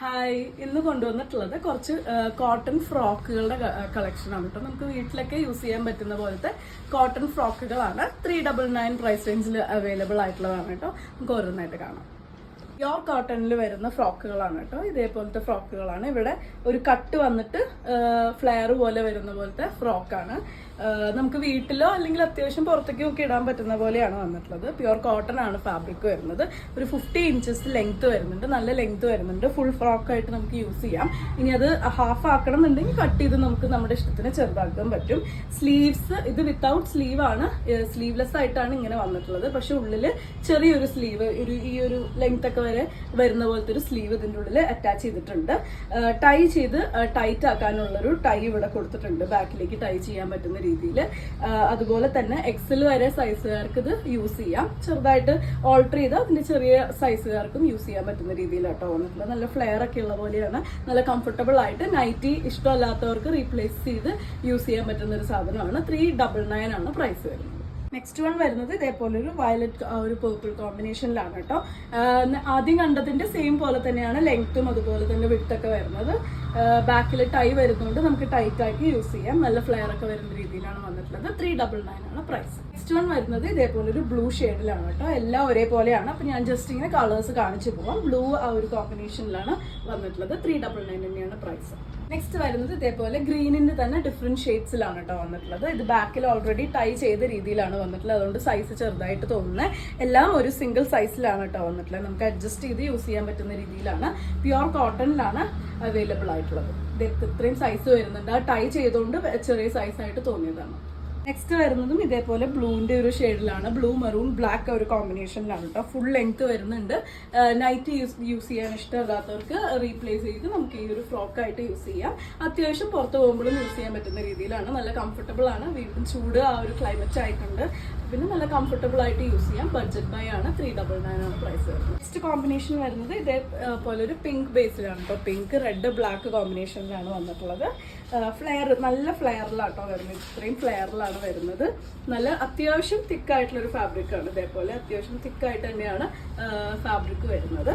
Hi, ഇന്ന് കൊണ്ടുവന്നിട്ടുള്ളത് കുറച്ച് കോട്ടൺ ഫ്രോക്കുകളുടെ കളക്ഷനാണ് കേട്ടോ. നമുക്ക് വീട്ടിലൊക്കെ യൂസ് ചെയ്യാൻ പറ്റുന്ന പോലത്തെ കോട്ടൺ ഫ്രോക്കുകളാണ്. 399 പ്രൈസ് റേഞ്ചിൽ അവൈലബിൾ ആയിട്ടുള്ളതാണ് കേട്ടോ. നമുക്ക് ഓരോന്നായിട്ട് കാണാം. പ്യോർ കോട്ടണിൽ വരുന്ന ഫ്രോക്കുകളാണ് കേട്ടോ. ഇതേപോലത്തെ ഫ്രോക്കുകളാണ്. ഇവിടെ ഒരു കട്ട് വന്നിട്ട് ഫ്ലെയർ പോലെ വരുന്ന പോലത്തെ ഫ്രോക്കാണ്. നമുക്ക് വീട്ടിലോ അല്ലെങ്കിൽ അത്യാവശ്യം പുറത്തേക്കും ഒക്കെ ഇടാൻ പറ്റുന്ന പോലെയാണ് വന്നിട്ടുള്ളത്. പ്യോർ കോട്ടൺ ആണ് ഫാബ്രിക് വരുന്നത്. ഒരു 50 ഇഞ്ചസ് ലെങ്ത് വരുന്നുണ്ട്, നല്ല ലെങ്ത് വരുന്നുണ്ട്. ഫുൾ ഫ്രോക്കായിട്ട് നമുക്ക് യൂസ് ചെയ്യാം. ഇനി അത് ഹാഫ് ആക്കണം എന്നുണ്ടെങ്കിൽ കട്ട് ചെയ്ത് നമുക്ക് നമ്മുടെ ഇഷ്ടത്തിന് ചെറുതാക്കാൻ പറ്റും. സ്ലീവ്സ് ഇത് വിത്തൗട്ട് സ്ലീവ് ആണ്, സ്ലീവ്ലെസ് ആയിട്ടാണ് ഇങ്ങനെ വന്നിട്ടുള്ളത്. പക്ഷെ ഉള്ളിൽ ചെറിയൊരു സ്ലീവ്, ഈ ഒരു ലെങ്ത് ഒക്കെ വരെ വരുന്ന പോലത്തെ ഒരു സ്ലീവ് ഇതിൻ്റെ ഉള്ളിൽ അറ്റാച്ച് ചെയ്തിട്ടുണ്ട്. ടൈ ചെയ്ത് ടൈറ്റ് ആക്കാനുള്ളൊരു ടൈ ഇവിടെ കൊടുത്തിട്ടുണ്ട്, ബാക്കിലേക്ക് ടൈ ചെയ്യാൻ പറ്റുന്ന രീതിയിൽ. അതുപോലെ തന്നെ എക്സൽ വരെ സൈസുകാർക്ക് ഇത് യൂസ് ചെയ്യാം. ചെറുതായിട്ട് ഓൾട്ടർ ചെയ്ത് അതിന്റെ ചെറിയ സൈസുകാർക്കും യൂസ് ചെയ്യാൻ പറ്റുന്ന രീതിയിലാട്ടോ വന്നിട്ടുള്ളത്. നല്ല ഫ്ലെയർ ഒക്കെ ഉള്ള പോലെയാണ്. നല്ല കംഫർട്ടബിൾ ആയിട്ട് നൈറ്റി ഇഷ്ടമല്ലാത്തവർക്ക് റീപ്ലേസ് ചെയ്ത് യൂസ് ചെയ്യാൻ പറ്റുന്ന ഒരു സാധനമാണ്. 399 ആണ് പ്രൈസ് വരുന്നത്. നെക്സ്റ്റ് വൺ വരുന്നത് ഇതേപോലെ ഒരു വയലറ്റ് ഒരു പേർപ്പിൾ കോമ്പിനേഷനിലാണ് കേട്ടോ. ആദ്യം കണ്ടതിന്റെ സെയിം പോലെ തന്നെയാണ് ലെങ്ത്തും അതുപോലെ തന്നെ വിഡ്ത്തൊക്കെ വരുന്നത്. ബാക്കിൽ ടൈ വരുന്നതുകൊണ്ട് നമുക്ക് ടൈറ്റ് ആക്കി യൂസ് ചെയ്യാം. നല്ല ഫ്ലെയർ ഒക്കെ വരുന്ന രീതിയിലാണ് വന്നിട്ടുള്ളത്. 399 ആണ് പ്രൈസ്. നെക്സ്റ്റ് വൺ വരുന്നത് ഇതേപോലെ ഒരു ബ്ലൂ ഷെയ്ഡിലാണ് കേട്ടോ. എല്ലാം ഒരേപോലെയാണ്. അപ്പൊ ഞാൻ ജസ്റ്റ് ഇങ്ങനെ കളേഴ്സ് കാണിച്ചു പോവാം. ബ്ലൂ ആ ഒരു കോമ്പിനേഷനിലാണ് വന്നിട്ടുള്ളത്. 399 തന്നെയാണ് പ്രൈസ്. നെക്സ്റ്റ് വരുന്നത് ഇതേപോലെ ഗ്രീനിന്റെ തന്നെ ഡിഫറെന്റ് ഷെയ്ഡ്സിലാണ് കേട്ടോ വന്നിട്ടുള്ളത്. ഇത് ബാക്കിൽ ഓൾറെഡി ടൈ ചെയ്ത രീതിയിലാണ് വന്നിട്ടുള്ളത്. അതുകൊണ്ട് സൈസ് ചെറുതായിട്ട് തോന്നുന്നത്. എല്ലാം ഒരു സിംഗിൾ സൈസിലാണ് കേട്ടോ വന്നിട്ടുള്ളത്. നമുക്ക് അഡ്ജസ്റ്റ് ചെയ്ത് യൂസ് ചെയ്യാൻ പറ്റുന്ന രീതിയിലാണ്. പ്യോർ കോട്ടണിലാണ് അവൈലബിൾ ആയിട്ടുള്ളത്. ഇത് ഇത്രയും സൈസ് വരുന്നുണ്ട്. ആ ടൈ ചെയ്തുകൊണ്ട് ചെറിയ സൈസായിട്ട് തോന്നിയതാണ്. നെക്സ്റ്റ് വരുന്നതും ഇതേപോലെ ബ്ലൂവിന്റെ ഒരു ഷെയ്ഡിലാണ്. ബ്ലൂ മെറൂൺ ബ്ലാക്ക് ഒരു കോമ്പിനേഷനിലാണ് കേട്ടോ. ഫുൾ ലെങ്ത് വരുന്നുണ്ട്. നൈറ്റ് യൂസ് ചെയ്യാൻ ഇഷ്ടമല്ലാത്തവർക്ക് റീപ്ലേസ് ചെയ്ത് നമുക്ക് ഈ ഒരു ഫ്രോക്കായിട്ട് യൂസ് ചെയ്യാം. അത്യാവശ്യം പുറത്ത് പോകുമ്പോഴും യൂസ് ചെയ്യാൻ പറ്റുന്ന രീതിയിലാണ്. നല്ല കംഫർട്ടബിൾ ആണ്. വീണ്ടും ചൂട് ആ ഒരു ക്ലൈമറ്റ് ആയിട്ടുണ്ട്. പിന്നെ നല്ല കംഫർട്ടബിൾ ആയിട്ട് യൂസ് ചെയ്യാം. ബഡ്ജറ്റ് ബൈ ആണ്. 399 ആണ് പ്രൈസ് വരുന്നത്. നെക്സ്റ്റ് കോമ്പിനേഷൻ വരുന്നത് ഇതേപോലെ ഒരു പിങ്ക് ബേസിലാണ് കേട്ടോ. പിങ്ക് റെഡ് ബ്ലാക്ക് കോമ്പിനേഷനിലാണ് വന്നിട്ടുള്ളത്. ഫ്ലെയർ നല്ല ഫ്ലെയറിലാട്ടോ വരുന്നത്. ഇത്രയും ഫ്ലെയറിലാണ് വരുന്നത്. നല്ല അത്യാവശ്യം തിക്കായിട്ടുള്ള ഒരു ഫാബ്രിക് ആണ്. ഇതേപോലെ അത്യാവശ്യം തിക്കായിട്ട് തന്നെയാണ് ഫാബ്രിക് വരുന്നത്.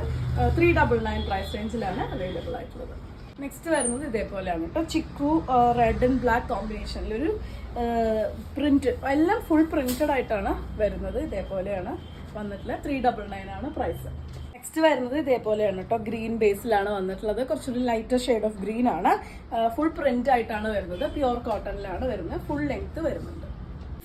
399 പ്രൈസ് റേഞ്ചിലാണ് അവൈലബിൾ ആയിട്ടുള്ളത്. നെക്സ്റ്റ് വരുന്നത് ഇതേപോലെയാണ് കേട്ടോ. ചിക്കു റെഡ് ആൻഡ് ബ്ലാക്ക് കോമ്പിനേഷനിൽ ഒരു പ്രിന്റ്, എല്ലാം ഫുൾ പ്രിന്റഡ് ആയിട്ടാണ് വരുന്നത്. ഇതേപോലെയാണ് വന്നിട്ടുള്ളത്. 399 ആണ് പ്രൈസ്. നെക്സ്റ്റ് വരുന്നത് ഇതേപോലെയാണ് കേട്ടോ. ഗ്രീൻ ബേസിലാണ് വന്നിട്ടുള്ളത്. കുറച്ചൊരു ലൈറ്റർ ഷെയ്ഡ് ഓഫ് ഗ്രീൻ ആണ്. ഫുൾ പ്രിന്റ് ആയിട്ടാണ് വരുന്നത്. പ്യോർ കോട്ടണിലാണ് വരുന്നത്. ഫുൾ ലെങ്ത് വരുന്നുണ്ട്.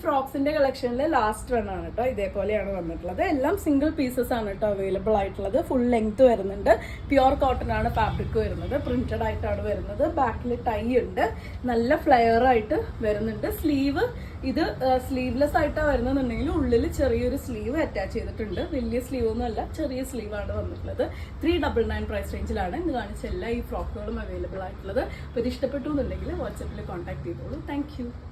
ഫ്രോക്സിന്റെ കളക്ഷനിലെ ലാസ്റ്റ് റൺ ആണ് കേട്ടോ. ഇതേപോലെയാണ് വന്നിട്ടുള്ളത്. എല്ലാം സിംഗിൾ പീസസ് ആണ് കേട്ടോ അവൈലബിൾ ആയിട്ടുള്ളത്. ഫുൾ ലെങ്ത് വരുന്നുണ്ട്. പ്യോർ കോട്ടൺ ആണ് ഫാബ്രിക് വരുന്നത്. പ്രിന്റഡ് ആയിട്ടാണ് വരുന്നത്. ബാക്കിൽ ടൈ ഉണ്ട്. നല്ല ഫ്ലെയർ ആയിട്ട് വരുന്നുണ്ട്. സ്ലീവ് ഇത് സ്ലീവ്ലെസ് ആയിട്ടാണ് വരുന്നുണ്ടെങ്കിൽ ഉള്ളിൽ ചെറിയൊരു സ്ലീവ് അറ്റാച്ച് ചെയ്തിട്ടുണ്ട്. വലിയ സ്ലീവ് ഒന്നും അല്ല, ചെറിയ സ്ലീവാണ് വന്നിട്ടുള്ളത്. 399 പ്രൈസ് റേഞ്ചിലാണ് ഇന്ന് കാണിച്ച എല്ലാ ഈ ഫ്രോക്കുകളും അവൈലബിൾ ആയിട്ടുള്ളത്. അപ്പോൾ ഇത് ഇഷ്ടപ്പെട്ടു എന്നുണ്ടെങ്കിൽ വാട്സാപ്പിൽ കോൺടാക്ട് ചെയ്തോളൂ. താങ്ക്